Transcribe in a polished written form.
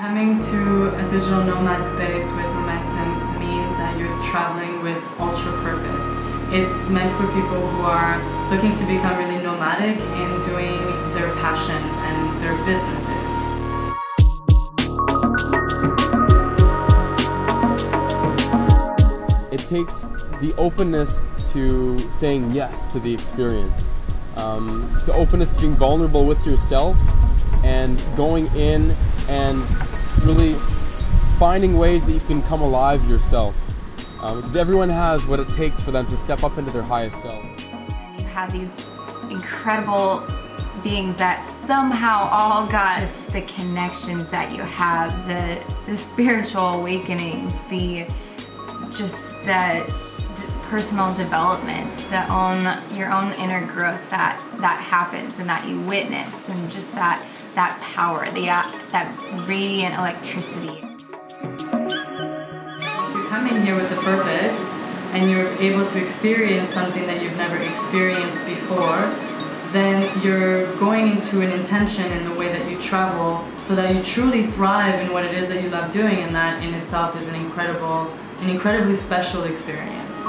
Coming to a digital nomad space with Momentom means that you're traveling with ultra purpose. It's meant for people who are looking to become really nomadic in doing their passions and their businesses. It takes the openness to saying yes to the experience, the openness to being vulnerable with yourself and going in and really finding ways that you can come alive yourself. Because everyone has what it takes for them to step up into their highest self. And you have these incredible beings that somehow all got just the connections that you have, the spiritual awakenings, just the personal development, your own inner growth that happens and that you witness, and just that power, that radiant electricity. If you're coming here with a purpose and you're able to experience something that you've never experienced before, then you're going into an intention in the way that you travel so that you truly thrive in what it is that you love doing, and that in itself is an incredibly special experience.